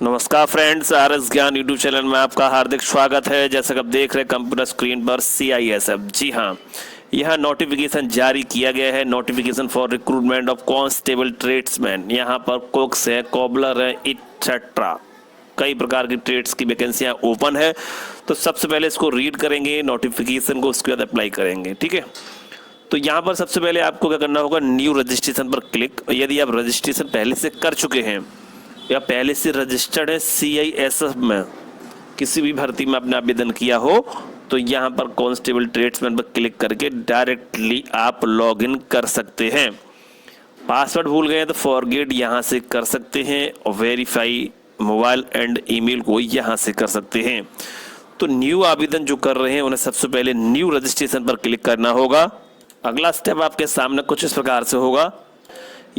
नमस्कार friends, R S ज्ञान YouTube channel में आपका हार्दिक स्वागत है। जैसा कि आप देख रहे हैं कंप्यूटर स्क्रीन पर CISF, जी हाँ, यह नोटिफिकेशन जारी किया गया है। Notification for recruitment of constable tradesman. यहाँ पर कुक्स है, कॉबलर है, इट्सेट्रा कई प्रकार की ट्रेड्स की वैकेंसियाँ ओपन है। तो सबसे पहले इसको रीड करेंगे नोटिफिकेशन को, उसके बाद अप्लाई करेंगे। ठीक है, तो यहाँ पर सबसे पहले आपको क्या करना होगा, न्यू रजिस्ट्रेशन पर क्लिक। यदि आप रजिस्ट्रेशन पहले से कर चुके हैं या पहले से रजिस्टर्ड है CISF में, किसी भी भर्ती में आपने आवेदन किया हो, तो यहाँ पर कांस्टेबल ट्रेड्समैन पर क्लिक करके डायरेक्टली आप लॉगिन कर सकते हैं। पासवर्ड भूल गए तो फॉरगेट यहाँ से कर सकते हैं, और वेरीफाई मोबाइल एंड ईमेल को यहाँ से कर सकते हैं। तो न्यू आवेदन जो कर रहे हैं उन्हें सबसे पहले न्यू रजिस्ट्रेशन पर क्लिक करना होगा। अगला स्टेप आपके सामने कुछ इस प्रकार से होगा।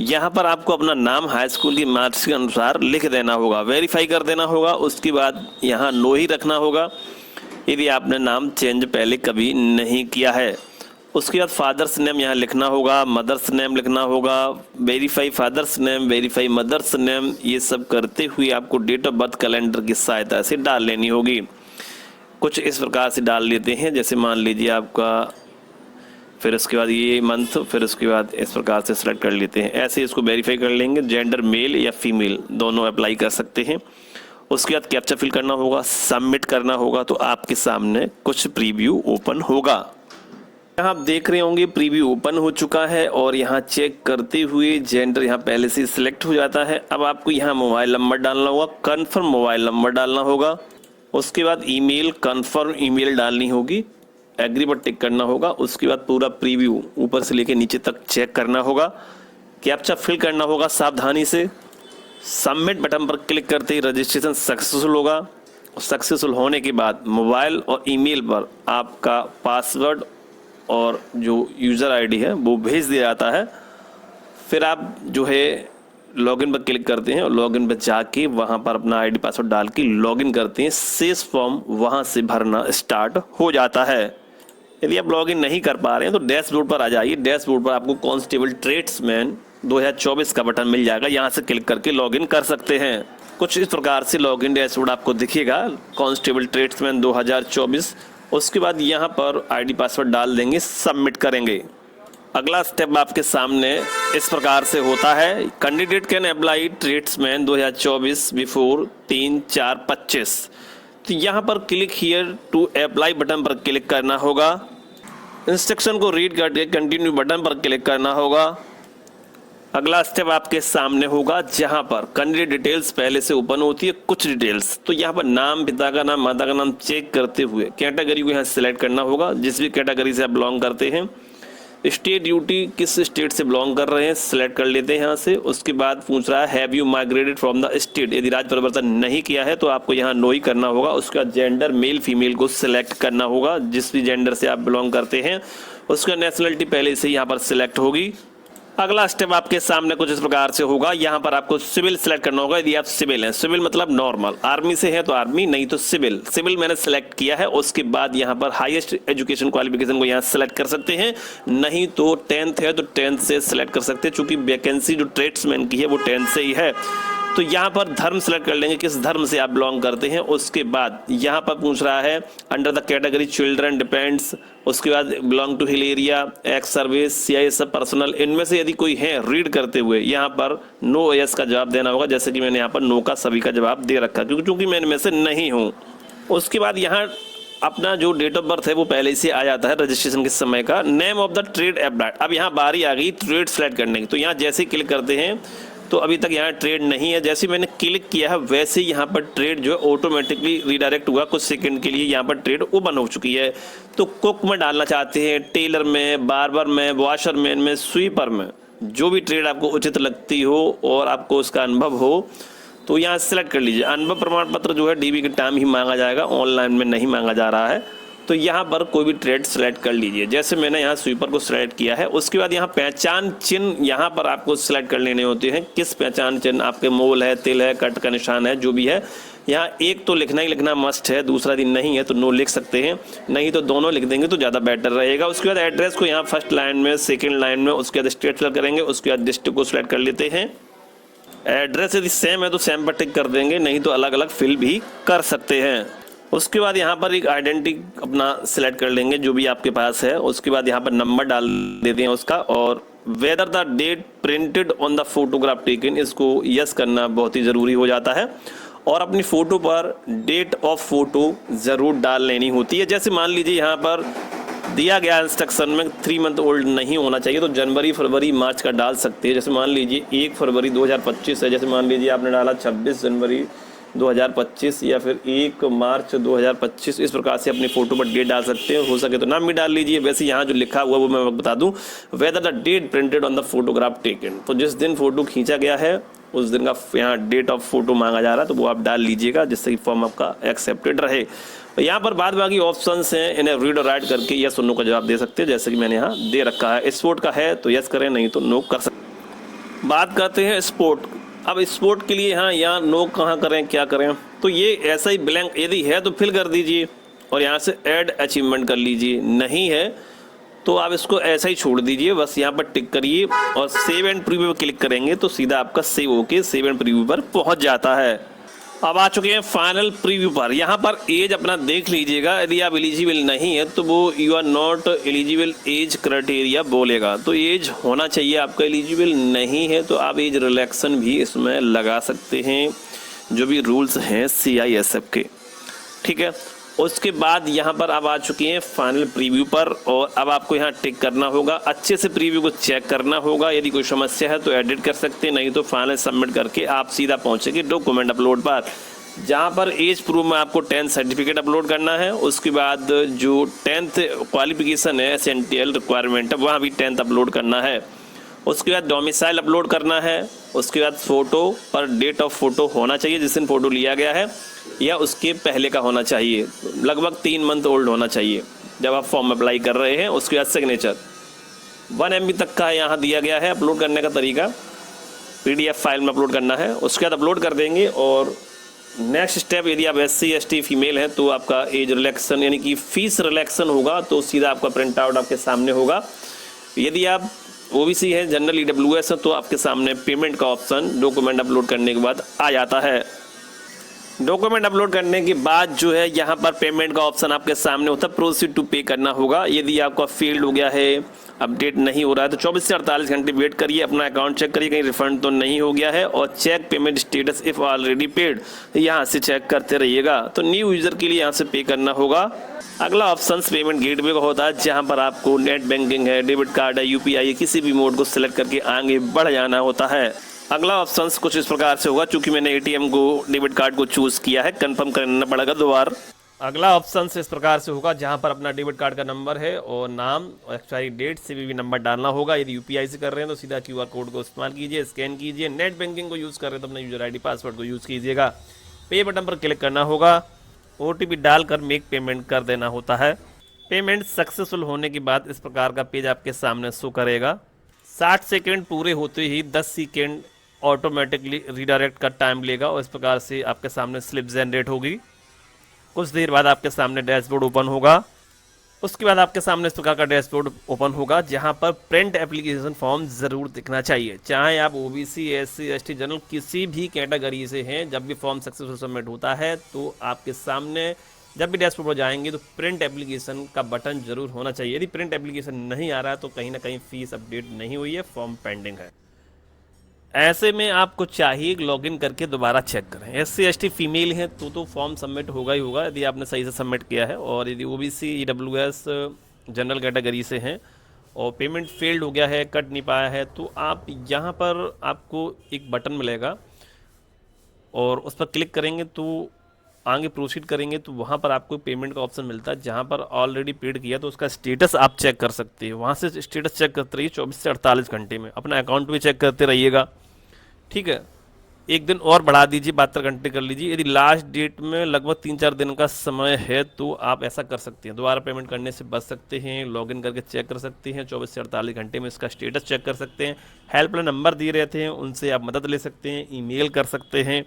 यहाँ पर आपको अपना नाम हाई स्कूल की मार्क्स के अनुसार लिख देना होगा, वेरीफाई कर देना होगा। उसके बाद यहाँ नो ही रखना होगा यदि आपने नाम चेंज पहले कभी नहीं किया है। उसके बाद फादर्स नेम यहाँ लिखना होगा, मदर्स नेम लिखना होगा, verify father's name, verify mother's name. ये सब करते हुए आपको डेट ऑफ बर्थ कैलेंडर की सहायता से डाल लेनी होगी। कुछ इस प्रकार से डाल लेते हैं, जैसे मान लीजिए आपका, फिर उसके बाद ये मंथ, फिर उसके बाद इस प्रकार से सिलेक्ट कर लेते हैं। ऐसे इसको वेरीफाई कर लेंगे। जेंडर मेल या फीमेल दोनों अप्लाई कर सकते हैं। उसके बाद कैप्चा फिल करना होगा, सबमिट करना होगा। तो आपके सामने कुछ प्रीव्यू ओपन होगा। यहाँ आप देख रहे होंगे प्रीव्यू ओपन हो चुका है, और यहाँ चेक करते हुए जेंडर यहाँ पहले से सिलेक्ट हो जाता है। अब आपको यहाँ मोबाइल नंबर डालना होगा, कन्फर्म मोबाइल नंबर डालना होगा। उसके बाद ईमेल, कन्फर्म ईमेल डालनी होगी, एग्री पर टिक करना होगा। उसके बाद पूरा प्रीव्यू ऊपर से लेकर नीचे तक चेक करना होगा, कैप्चा फिल करना होगा सावधानी से। सबमिट बटन पर क्लिक करते ही रजिस्ट्रेशन सक्सेसफुल होगा। सक्सेसफुल होने के बाद मोबाइल और ईमेल पर आपका पासवर्ड और जो यूज़र आईडी है वो भेज दिया जाता है। फिर आप जो है लॉगिन पर क्लिक करते हैं, और लॉगिन पर जाके वहाँ पर अपना आईडी पासवर्ड डाल के लॉगिन करते हैं। शेष फॉर्म वहाँ से भरना स्टार्ट हो जाता है। यदि आप लॉगिन नहीं कर पा रहे हैं तो डैशबोर्ड पर आ जाइए। डैशबोर्ड पर आपको कांस्टेबल ट्रेड्समैन 2024 का बटन मिल जाएगा, यहाँ से क्लिक करके लॉगिन कर सकते हैं। कुछ इस प्रकार से लॉगिन डैशबोर्ड आपको दिखेगा, कांस्टेबल ट्रेड्समैन 2024। उसके बाद यहाँ पर आईडी पासवर्ड डाल देंगे, सबमिट करेंगे। अगला स्टेप आपके सामने इस प्रकार से होता है, candidate can apply tradesman 2024 before 3/4/25। तो यहाँ पर click here to apply button पर क्लिक करना होगा। इंस्ट्रक्शन को रीड करके कंटिन्यू बटन पर क्लिक करना होगा। अगला स्टेप आपके सामने होगा, जहाँ पर कैंडिडेट डिटेल्स पहले से ओपन होती है, कुछ डिटेल्स। तो यहाँ पर नाम, पिता का नाम, माता का नाम चेक करते हुए कैटेगरी को यहाँ सेलेक्ट करना होगा, जिस भी कैटेगरी से आप बिलोंग करते हैं। स्टेट ड्यूटी, किस स्टेट से बिलोंग कर रहे हैं, सिलेक्ट कर लेते हैं यहाँ से। उसके बाद पूछ रहा है have you migrated from the state. यदि राज्य परिवर्तन नहीं किया है तो आपको यहाँ नो ही करना होगा। उसका जेंडर मेल फीमेल को सिलेक्ट करना होगा, जिस भी जेंडर से आप बिलोंग करते हैं। उसका नेशनलिटी पहले से यहाँ पर सिलेक्ट होगी। अगला स्टेप आपके सामने कुछ इस प्रकार से होगा, यहाँ पर आपको सिविल सेलेक्ट करना होगा। यदि आप सिविल हैं, सिविल मतलब नॉर्मल, आर्मी से है तो आर्मी, नहीं तो सिविल। सिविल मैंने सेलेक्ट किया है। उसके बाद यहाँ पर हाईएस्ट एजुकेशन क्वालिफिकेशन को यहाँ सेलेक्ट कर सकते हैं, नहीं तो 10th है तो 10th से सेलेक्ट कर सकते हैं, चूंकि वैकेंसी जो ट्रेड्समैन की है वो 10th से ही है। तो यहाँ पर धर्म सेलेक्ट कर लेंगे, किस धर्म से आप बिलोंग करते हैं। उसके बाद यहाँ पर पूछ रहा है under the category children depends. उसके बाद belong to hill area, ex service, CISF personnel. इनमें से यदि कोई है, रीड करते हुए यहाँ पर नो यस का जवाब देना होगा, जैसे कि मैंने यहाँ पर नो का सभी का जवाब दे रखा, क्योंकि मैं इनमें से नहीं हूँ। उसके बाद यहाँ अपना जो डेट ऑफ बर्थ है वो पहले से आ जाता है रजिस्ट्रेशन के समय का। Name of the trade applied. अब यहाँ बारी आ गई ट्रेड सेलेक्ट करने की। तो यहाँ जैसे ही क्लिक करते हैं तो अभी तक यहाँ ट्रेड नहीं है, जैसे मैंने क्लिक किया है वैसे यहाँ पर ट्रेड जो है ऑटोमेटिकली रिडायरेक्ट हुआ। कुछ सेकंड के लिए यहाँ पर ट्रेड ओपन हो चुकी है। तो कुक में डालना चाहते हैं, टेलर में, बार्बर में, वॉशरमैन में, स्वीपर में, जो भी ट्रेड आपको उचित लगती हो और आपको उसका अनुभव हो तो यहाँ सेलेक्ट कर लीजिए। अनुभव प्रमाण पत्र जो है DB के टाइम ही मांगा जाएगा, ऑनलाइन में नहीं मांगा जा रहा है। तो यहाँ पर कोई भी ट्रेड सेलेक्ट कर लीजिए, जैसे मैंने यहाँ स्वीपर को सिलेक्ट किया है। उसके बाद यहाँ पहचान चिन्ह यहाँ पर आपको सिलेक्ट कर लेने होते हैं, किस पहचान चिन्ह आपके मोल है, तिल है, कट का निशान है, जो भी है। यहाँ एक तो लिखना ही लिखना मस्ट है, दूसरा दिन नहीं है तो नो लिख सकते हैं, नहीं तो दोनों लिख देंगे तो ज़्यादा बेटर रहेगा। उसके बाद एड्रेस को यहाँ फर्स्ट लाइन में, सेकेंड लाइन में, उसके बाद स्टेट फिल करेंगे। उसके बाद डिस्ट्रिक्ट को सिलेक्ट कर लेते हैं। एड्रेस यदि सेम है तो सेम पर टिक कर देंगे, नहीं तो अलग अलग फिल भी कर सकते हैं। उसके बाद यहाँ पर एक आइडेंटिटी अपना सिलेक्ट कर लेंगे जो भी आपके पास है। उसके बाद यहाँ पर नंबर डाल देते हैं उसका, और whether the date printed on the photograph taken, इसको यस करना बहुत ही ज़रूरी हो जाता है। और अपनी फ़ोटो पर डेट ऑफ फोटो ज़रूर डाल लेनी होती है। जैसे मान लीजिए यहाँ पर दिया गया इंस्ट्रक्शन में 3 मंथ ओल्ड नहीं होना चाहिए, तो जनवरी फरवरी मार्च का डाल सकते हैं। जैसे मान लीजिए 1 फरवरी 2025 है, जैसे मान लीजिए आपने डाला 26 जनवरी 2025 या फिर 1 मार्च 2025, इस प्रकार से अपनी फ़ोटो पर डेट डाल सकते हैं। हो सके तो नाम भी डाल लीजिए। वैसे यहाँ जो लिखा हुआ वो मैं बता दूँ, whether the date printed on the photograph taken, तो जिस दिन फ़ोटो खींचा गया है उस दिन का यहाँ डेट ऑफ फोटो मांगा जा रहा है, तो वो आप डाल लीजिएगा जिससे कि फॉर्म आपका एक्सेप्टेड रहे। यहाँ पर बाद बाकी ऑप्शंस हैं, इन्हें रीड और राइट करके यस और नो का जवाब दे सकते हैं, जैसे कि मैंने यहाँ दे रखा है। स्पोर्ट का है तो यस करें, नहीं तो नो कर सकते। बात करते हैं स्पोर्ट। अब स्पोर्ट के लिए यहाँ नो कहाँ करें, क्या करें, तो ये ऐसा ही ब्लैंक यदि है तो फिल कर दीजिए और यहाँ से ऐड अचीवमेंट कर लीजिए। नहीं है तो आप इसको ऐसा ही छोड़ दीजिए, बस यहाँ पर टिक करिए और सेव एंड प्रीव्यू पर क्लिक करेंगे तो सीधा आपका सेव होके सेव एंड प्रीव्यू पर पहुँच जाता है। अब आ चुके हैं फाइनल प्रीव्यू पर। यहाँ पर एज अपना देख लीजिएगा, यदि आप एलिजिबल नहीं है तो वो you are not eligible age criteria बोलेगा, तो एज होना चाहिए आपका। एलिजिबल नहीं है तो आप एज रिलैक्सन भी इसमें लगा सकते हैं, जो भी रूल्स हैं CISF के, ठीक है। उसके बाद यहाँ पर अब आ चुके हैं फाइनल प्रीव्यू पर, और अब आपको यहाँ टिक करना होगा, अच्छे से प्रीव्यू को चेक करना होगा। यदि कोई समस्या है तो एडिट कर सकते हैं, नहीं तो फाइनल सबमिट करके आप सीधा पहुँचेंगे डॉक्यूमेंट अपलोड पर, जहाँ पर एज प्रूफ में आपको 10th सर्टिफिकेट अपलोड करना है। उसके बाद जो 10th क्वालिफिकेशन है एसेंशियल रिक्वायरमेंट है, वहाँ भी 10th अपलोड करना है। उसके बाद डोमिसाइल अपलोड करना है। उसके बाद फ़ोटो पर डेट ऑफ फोटो होना चाहिए, जिस दिन फ़ोटो लिया गया है या उसके पहले का होना चाहिए, लगभग 3 मंथ ओल्ड होना चाहिए जब आप फॉर्म अप्लाई कर रहे हैं। उसके बाद सिग्नेचर 1 MB तक का यहाँ दिया गया है अपलोड करने का तरीका, PDF फाइल में अपलोड करना है। उसके बाद अपलोड कर देंगे और नेक्स्ट स्टेप, यदि आप SC ST फीमेल हैं तो आपका एज रिलैक्सन यानी कि फीस रिलैक्सन होगा, तो सीधा आपका प्रिंट आउट आपके सामने होगा। यदि आप OBC है, जनरल EWS है, तो आपके सामने पेमेंट का ऑप्शन डॉक्यूमेंट अपलोड करने के बाद आ जाता है। डॉक्यूमेंट अपलोड करने के बाद जो है यहाँ पर पेमेंट का ऑप्शन आपके सामने होता है, प्रोसीड टू पे करना होगा। यदि आपका फेल्ड हो गया है, अपडेट नहीं हो रहा है, तो 24 से 48 घंटे वेट करिए, अपना अकाउंट चेक करिए कहीं रिफंड तो नहीं हो गया है, और cheque payment status if already paid, यहाँ से चेक करते रहिएगा। तो न्यू यूज़र के लिए यहाँ से पे करना होगा। अगला ऑप्शन पेमेंट गेटवे का होता है, जहाँ पर आपको नेट बैंकिंग है, डेबिट कार्ड है, UPI है, किसी भी मोड को सिलेक्ट करके आगे बढ़ जाना होता है। अगला ऑप्शन कुछ इस प्रकार से होगा, चूंकि मैंने ATM को डेबिट कार्ड को चूज़ किया है, कंफर्म करना पड़ेगा दोबारा। अगला ऑप्शन इस प्रकार से होगा, जहां पर अपना डेबिट कार्ड का नंबर है और नाम और एक्सपायरी डेट CVV नंबर डालना होगा। यदि UPI से कर रहे हैं तो सीधा QR कोड को इस्तेमाल कीजिए, स्कैन कीजिए। नेट बैंकिंग को यूज़ कर रहे हैं तो अपना यूजर ID पासवर्ड को यूज़ कीजिएगा। पे बटन पर क्लिक करना होगा, OTP डालकर मेक पेमेंट कर देना होता है। पेमेंट सक्सेसफुल होने के बाद इस प्रकार का पेज आपके सामने शो करेगा। 60 सेकेंड पूरे होते ही 10 सेकेंड ऑटोमेटिकली रीडायरेक्ट का टाइम लेगा और इस प्रकार से आपके सामने स्लिप जनरेट होगी। कुछ देर बाद आपके सामने डैशबोर्ड ओपन होगा। उसके बाद आपके सामने इस प्रकार का डैशबोर्ड ओपन होगा, जहां पर प्रिंट एप्लीकेशन फॉर्म ज़रूर दिखना चाहिए। चाहे आप OBC SC ST जनरल किसी भी कैटेगरी से हैं, जब भी फॉर्म सक्सेसफुल सबमिट होता है तो आपके सामने जब भी डैशबोर्ड पर जाएंगे तो प्रिंट एप्लीकेशन का बटन जरूर होना चाहिए। यदि प्रिंट एप्लीकेशन नहीं आ रहा है तो कहीं ना कहीं फीस अपडेट नहीं हुई है, फॉर्म पेंडिंग है। ऐसे में आपको चाहिए लॉगिन करके दोबारा चेक करें। SC ST फीमेल है तो फॉर्म सबमिट होगा ही होगा, यदि आपने सही से सबमिट किया है। और यदि OBC EWS जनरल कैटेगरी से हैं और पेमेंट फेल्ड हो गया है, कट नहीं पाया है, तो आप यहाँ पर आपको एक बटन मिलेगा और उस पर क्लिक करेंगे तो आगे प्रोसीड करेंगे तो वहाँ पर आपको पेमेंट का ऑप्शन मिलता है, जहाँ पर ऑलरेडी पेड किया तो उसका स्टेटस आप चेक कर सकते हैं। वहाँ से स्टेटस चेक करते रहिए 24 से 48 घंटे में, अपना अकाउंट भी चेक करते रहिएगा, ठीक है। एक दिन और बढ़ा दीजिए, 72 घंटे कर लीजिए। यदि लास्ट डेट में लगभग 3-4 दिन का समय है तो आप ऐसा कर सकते हैं, दोबारा पेमेंट करने से बच सकते हैं। लॉगिन करके चेक कर सकते हैं, 24 से 48 घंटे में इसका स्टेटस चेक कर सकते हैं। हेल्पलाइन नंबर दिए रहते हैं, उनसे आप मदद ले सकते हैं, ईमेल कर सकते हैं।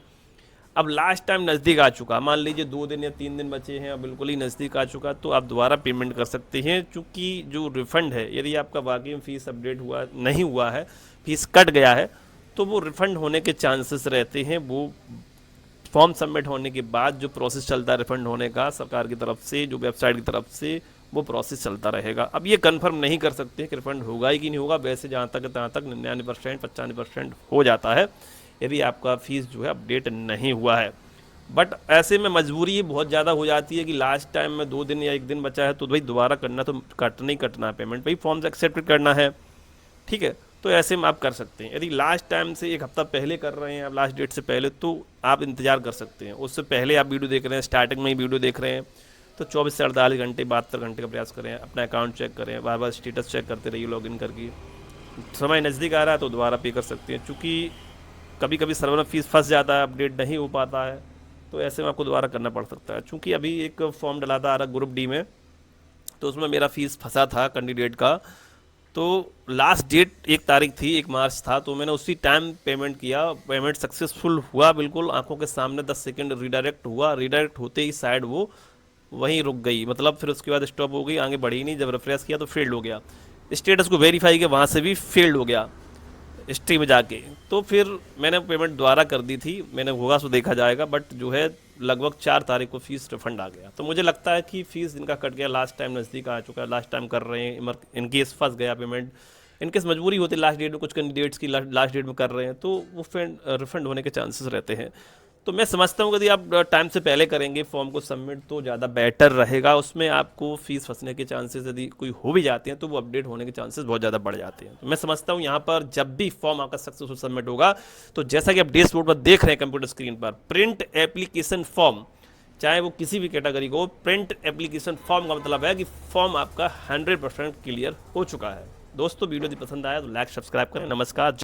अब लास्ट टाइम नज़दीक आ चुका, मान लीजिए 2 दिन या 3 दिन बचे हैं, अब बिल्कुल ही नज़दीक आ चुका, तो आप दोबारा पेमेंट कर सकते हैं। चूँकि जो रिफ़ंड है, यदि आपका वाकई में फ़ीस अपडेट हुआ नहीं हुआ है, फीस कट गया है, तो वो रिफ़ंड होने के चांसेस रहते हैं। वो फॉर्म सबमिट होने के बाद जो प्रोसेस चलता है रिफंड होने का सरकार की तरफ से, जो वेबसाइट की तरफ से, वो प्रोसेस चलता रहेगा। अब ये कंफर्म नहीं कर सकते कि रिफंड होगा ही कि नहीं होगा। वैसे जहाँ तक 99% 95% हो जाता है यदि आपका फ़ीस जो है अपडेट नहीं हुआ है। बट ऐसे में मजबूरी ये बहुत ज़्यादा हो जाती है कि लास्ट टाइम में 2 दिन या 1 दिन बचा है तो भाई दोबारा करना, तो कटना ही कटना है पेमेंट, भाई फॉर्म एक्सेप्ट करना है, ठीक है। तो ऐसे में आप कर सकते हैं। यदि लास्ट टाइम से 1 हफ्ता पहले कर रहे हैं आप, लास्ट डेट से पहले, तो आप इंतज़ार कर सकते हैं। उससे पहले आप वीडियो देख रहे हैं, स्टार्टिंग में ही वीडियो देख रहे हैं, तो 24 से 48 घंटे 72 घंटे का प्रयास करें, अपना अकाउंट चेक करें, बार बार स्टेटस चेक करते रहिए लॉगिन करके। समय नज़दीक आ रहा है तो दोबारा पे कर सकते हैं, चूँकि कभी कभी सर्वर में फीस फंस जाता है, अपडेट नहीं हो पाता है, तो ऐसे में आपको दोबारा करना पड़ सकता है। चूँकि अभी एक फॉर्म डला था ग्रुप डी में, तो उसमें मेरा फ़ीस फंसा था कैंडिडेट का, तो लास्ट डेट 1 तारीख थी, 1 मार्च था, तो मैंने उसी टाइम पेमेंट किया। पेमेंट सक्सेसफुल हुआ, बिल्कुल आंखों के सामने 10 सेकंड रिडायरेक्ट हुआ। रिडायरेक्ट होते ही साइड वो वहीं रुक गई, मतलब फिर उसके बाद स्टॉप हो गई, आगे बढ़ी नहीं। जब रिफ्रेश किया तो फेल्ड हो गया। स्टेटस को वेरीफाई किया, वहाँ से भी फेल्ड हो गया हिस्ट्री में जाके। तो फिर मैंने पेमेंट दोबारा कर दी थी, मैंने होगा सो देखा जाएगा, बट जो है लगभग 4 तारीख को फ़ीस रिफंड आ गया। तो मुझे लगता है कि फ़ीस जिनका कट गया, लास्ट टाइम नज़दीक आ चुका है, लास्ट टाइम कर रहे हैं, इनकेस फंस गया पेमेंट, इनकेस मजबूरी होती है लास्ट डेट में, कुछ कैंडिडेट्स की लास्ट डेट में कर रहे हैं, तो वो रिफंड होने के चांसेस रहते हैं। तो मैं समझता हूँ कि यदि आप टाइम से पहले करेंगे फॉर्म को सबमिट तो ज़्यादा बेटर रहेगा। उसमें आपको फ़ीस फंसने के चांसेस यदि कोई हो भी जाते हैं तो वो अपडेट होने के चांसेस बहुत ज़्यादा बढ़ जाते हैं। तो मैं समझता हूँ यहाँ पर जब भी फॉर्म आपका सक्सेसफुल सबमिट होगा, तो जैसा कि आप डैशबोर्ड पर देख रहे हैं कंप्यूटर स्क्रीन पर, प्रिंट एप्लीकेशन फॉर्म, चाहे वो किसी भी कैटेगरी को, प्रिंट एप्लीकेशन फॉर्म का मतलब है कि फॉर्म आपका 100% क्लियर हो चुका है। दोस्तों वीडियो यदि पसंद आया तो लाइक सब्सक्राइब करें। नमस्कार।